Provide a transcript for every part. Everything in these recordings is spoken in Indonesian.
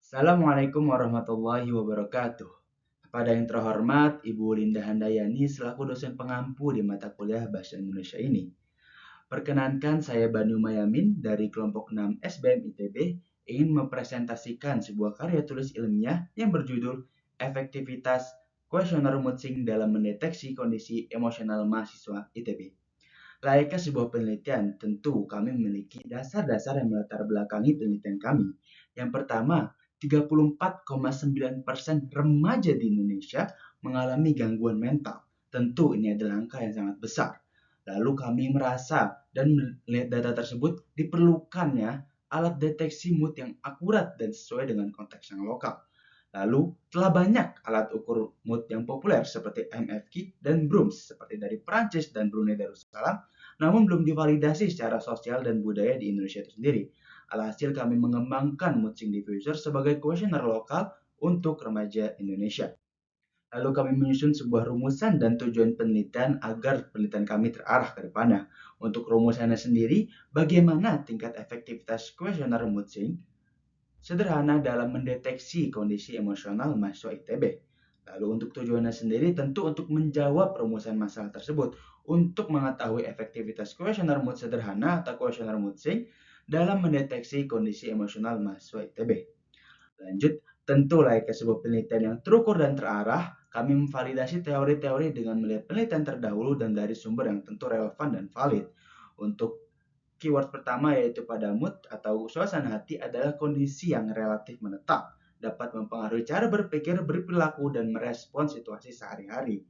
Assalamualaikum warahmatullahi wabarakatuh. Kepada yang terhormat Ibu Linda Handayani selaku dosen pengampu di mata kuliah Bahasa Indonesia ini. Perkenankan saya Banu Mayamin dari kelompok 6 SBM ITB ingin mempresentasikan sebuah karya tulis ilmiah yang berjudul Efektivitas Kuesioner Munsing dalam mendeteksi kondisi emosional mahasiswa ITB. Layaknya sebuah penelitian, tentu kami memiliki dasar-dasar yang melatar belakangi penelitian kami. Yang pertama, 34,9% remaja di Indonesia mengalami gangguan mental. Tentu ini adalah angka yang sangat besar. Lalu kami merasa dan melihat data tersebut diperlukannya alat deteksi mood yang akurat dan sesuai dengan konteks yang lokal. Lalu telah banyak alat ukur mood yang populer seperti MFQ dan Brooms seperti dari Prancis dan Brunei Darussalam, namun belum divalidasi secara sosial dan budaya di Indonesia itu sendiri. Alhasil kami mengembangkan Moodsing Diffuser sebagai kuesioner lokal untuk remaja Indonesia. Lalu kami menyusun sebuah rumusan dan tujuan penelitian agar penelitian kami terarah ke depannya. Untuk rumusannya sendiri, bagaimana tingkat efektivitas kuesioner Moodsing sederhana dalam mendeteksi kondisi emosional mahasiswa ITB. Lalu untuk tujuannya sendiri tentu untuk menjawab rumusan masalah tersebut untuk mengetahui efektivitas kuesioner mood sederhana atau kuesioner Moodsing dalam mendeteksi kondisi emosional mahasiswa ITB. Lanjut, tentu layaknya sebuah penelitian yang terukur dan terarah, kami memvalidasi teori-teori dengan melihat penelitian terdahulu dan dari sumber yang tentu relevan dan valid. Untuk keyword pertama yaitu pada mood atau suasana hati adalah kondisi yang relatif menetap, dapat mempengaruhi cara berpikir, berperilaku, dan merespon situasi sehari-hari.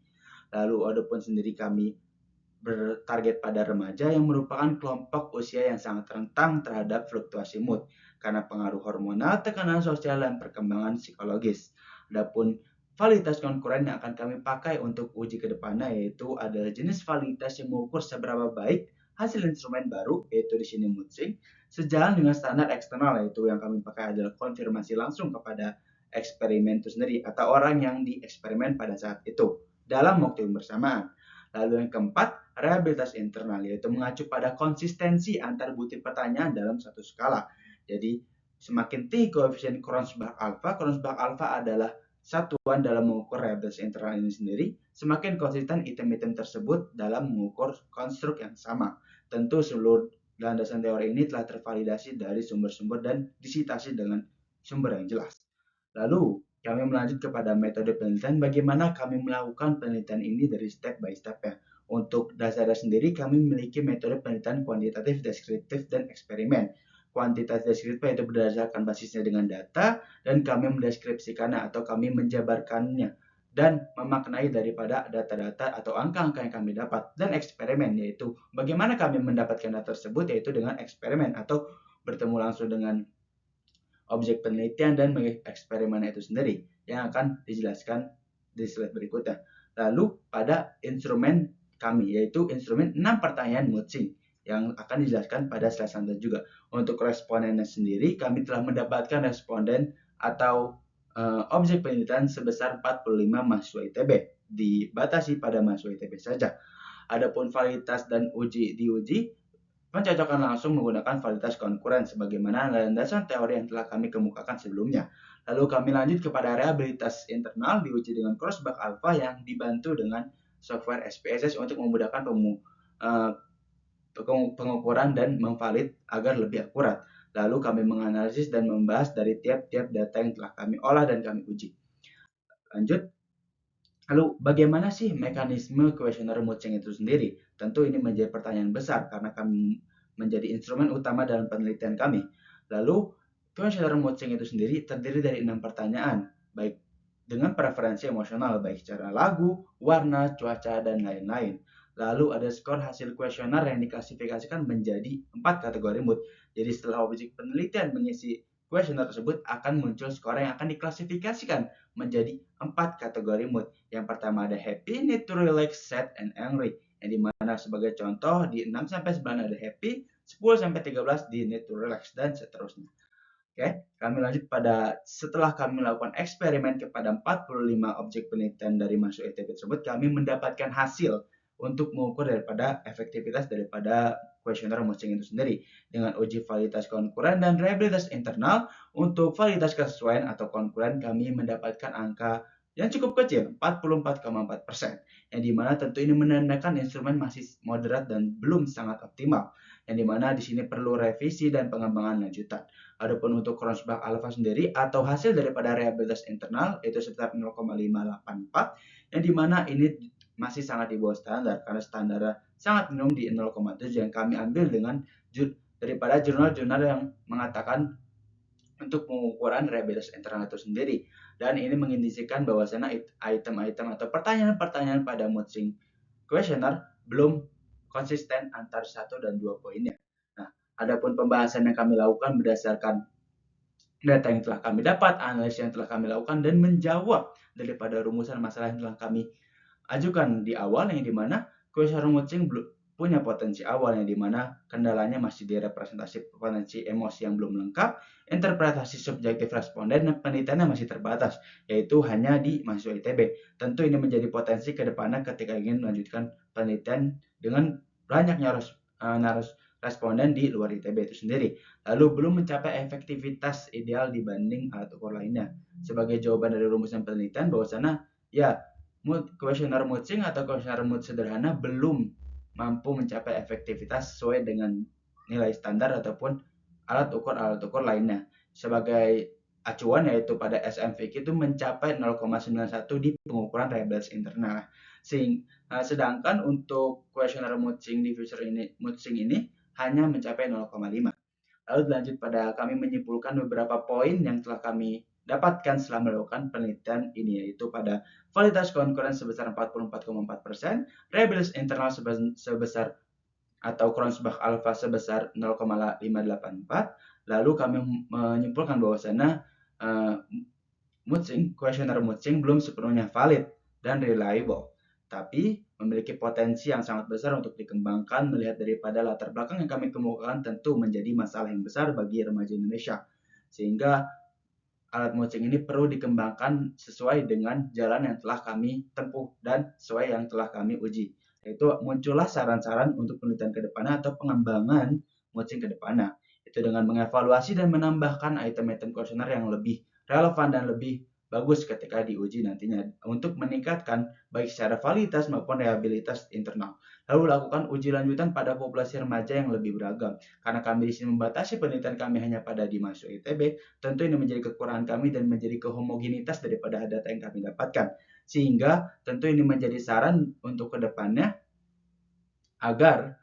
Lalu adapun sendiri kami bertarget pada remaja yang merupakan kelompok usia yang sangat rentan terhadap fluktuasi mood karena pengaruh hormonal, tekanan sosial, dan perkembangan psikologis. Adapun validitas konkuren yang akan kami pakai untuk uji ke depannya yaitu adalah jenis validitas yang mengukur seberapa baik hasil instrumen baru yaitu di sini Moodsing sejalan dengan standar eksternal yaitu yang kami pakai adalah konfirmasi langsung kepada eksperimen itu sendiri atau orang yang dieksperimen pada saat itu dalam waktu yang bersamaan. Lalu yang keempat, rehabilitas internal yaitu mengacu pada konsistensi antar butir pertanyaan dalam satu skala. Jadi semakin tinggi koefisien Kronsbach alpha adalah satuan dalam mengukur rehabilitas internal ini sendiri, semakin konsisten item-item tersebut dalam mengukur konstruk yang sama. Tentu seluruh landasan teori ini telah tervalidasi dari sumber-sumber dan disitasi dengan sumber yang jelas. Lalu, kami melanjut kepada metode penelitian bagaimana kami melakukan penelitian ini dari step by step ya. Untuk dasarnya sendiri kami memiliki metode penelitian kuantitatif, deskriptif, dan eksperimen. Kuantitas deskriptif itu berdasarkan basisnya dengan data dan kami mendeskripsikannya atau kami menjabarkannya dan memaknai daripada data-data atau angka-angka yang kami dapat. Dan eksperimen yaitu bagaimana kami mendapatkan data tersebut yaitu dengan eksperimen atau bertemu langsung dengan objek penelitian dan eksperimen itu sendiri yang akan dijelaskan di slide berikutnya. Lalu pada instrumen kami yaitu instrumen 6 pertanyaan Moodsing yang akan dijelaskan pada slide selanjutnya juga. Untuk respondennya sendiri kami telah mendapatkan responden atau objek penelitian sebesar 45 mahasiswa ITB dibatasi pada mahasiswa ITB saja. Adapun validitas dan diuji pencocokan langsung menggunakan validitas konkuren sebagaimana landasan teori yang telah kami kemukakan sebelumnya. Lalu kami lanjut kepada rehabilitas internal diuji dengan Kronsbach alpha yang dibantu dengan software SPSS untuk memudahkan pengukuran dan memvalid agar lebih akurat. Lalu kami menganalisis dan membahas dari tiap-tiap data yang telah kami olah dan kami uji. Lanjut. Lalu bagaimana sih mekanisme kuesioner Moodsing itu sendiri? Tentu ini menjadi pertanyaan besar karena kami menjadi instrumen utama dalam penelitian kami. Lalu kuesioner Moodsing itu sendiri terdiri dari 6 pertanyaan, baik dengan preferensi emosional, baik secara lagu, warna, cuaca, dan lain-lain. Lalu ada skor hasil kuesioner yang diklasifikasikan menjadi 4 kategori mood. Jadi setelah objek penelitian mengisi kuesioner tersebut akan muncul skor yang akan diklasifikasikan menjadi 4 kategori mood. Yang pertama ada happy, need to relax, sad, and angry. Yang dimana sebagai contoh di 6-9 ada happy, 10-13 di need to relax, dan seterusnya. Oke, kami lanjut pada setelah kami melakukan eksperimen kepada 45 objek penelitian dari mahasiswa ITB tersebut, kami mendapatkan hasil untuk mengukur daripada efektivitas daripada kuesioner matching itu sendiri dengan uji validitas konkuren dan reliabilitas internal. Untuk validitas kesesuaian atau konkuren kami mendapatkan angka yang cukup kecil, 44,4%, yang dimana tentu ini menandakan instrumen masih moderat dan belum sangat optimal, yang dimana di sini perlu revisi dan pengembangan lanjutan. Adapun untuk Kronenberg alpha sendiri atau hasil daripada reliabilitas internal itu sekitar 0,584, yang dimana ini masih sangat di bawah standar karena standarnya sangat minimum di 0,7 yang kami ambil dengan daripada jurnal-jurnal yang mengatakan untuk pengukuran reliabilitas internal itu sendiri. Dan ini mengindikasikan bahwasanya item-item atau pertanyaan-pertanyaan pada matching questionnaire belum konsisten antar 1 dan 2 poinnya. Nah, adapun pembahasan yang kami lakukan berdasarkan data yang telah kami dapat, analisis yang telah kami lakukan, dan menjawab daripada rumusan masalah yang telah kami ajukan di awal, yang dimana questionnaire matching punya potensi awal yang dimana kendalanya masih di representasi potensi emosi yang belum lengkap, interpretasi subjektif responden, dan penelitiannya masih terbatas, yaitu hanya di mahasiswa ITB. Tentu ini menjadi potensi ke depannya ketika ingin melanjutkan penelitian dengan banyaknya responden di luar ITB itu sendiri. Lalu belum mencapai efektivitas ideal dibanding alat ukur lainnya. Sebagai jawaban dari rumusan penelitian bahwasanya ya kuesioner matching atau kuesioner mood sederhana belum mampu mencapai efektivitas sesuai dengan nilai standar ataupun alat ukur lainnya. Sebagai acuan yaitu pada SMVQ itu mencapai 0,91 di pengukuran reliabilitas internal. Sedangkan untuk kuesioner matching diffuser ini hanya mencapai 0,5. Lalu lanjut pada kami menyimpulkan beberapa poin yang telah kami dapatkan setelah melakukan penelitian ini, yaitu pada validitas konkuren sebesar 44,4%, reliabilitas internal sebesar atau Kronenberg alpha sebesar 0,584. Lalu kami menyimpulkan bahwasanya kuesioner matching belum sepenuhnya valid dan reliable, tapi memiliki potensi yang sangat besar untuk dikembangkan. Melihat daripada latar belakang yang kami kemukakan, tentu menjadi masalah yang besar bagi remaja Indonesia, sehingga alat matching ini perlu dikembangkan sesuai dengan jalan yang telah kami tempuh dan sesuai yang telah kami uji. Yaitu muncullah saran-saran untuk penelitian ke depannya atau pengembangan matching ke depannya. Itu dengan mengevaluasi dan menambahkan item-item kuesioner yang lebih relevan dan lebih bagus ketika diuji nantinya untuk meningkatkan baik secara validitas maupun reliabilitas internal. Lalu lakukan uji lanjutan pada populasi remaja yang lebih beragam. Karena kami di sini membatasi penelitian kami hanya pada di mahasiswa ITB, tentu ini menjadi kekurangan kami dan menjadi kehomogenitas daripada data yang kami dapatkan. Sehingga tentu ini menjadi saran untuk kedepannya agar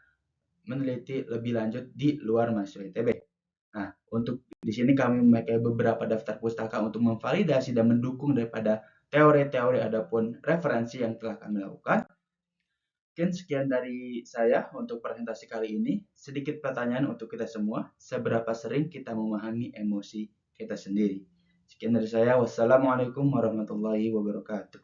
meneliti lebih lanjut di luar mahasiswa ITB. Nah, untuk di sini kami memakai beberapa daftar pustaka untuk memvalidasi dan mendukung daripada teori-teori adapun referensi yang telah kami lakukan. Mungkin sekian dari saya untuk presentasi kali ini. Sedikit pertanyaan untuk kita semua, seberapa sering kita memahami emosi kita sendiri? Sekian dari saya. Wassalamualaikum warahmatullahi wabarakatuh.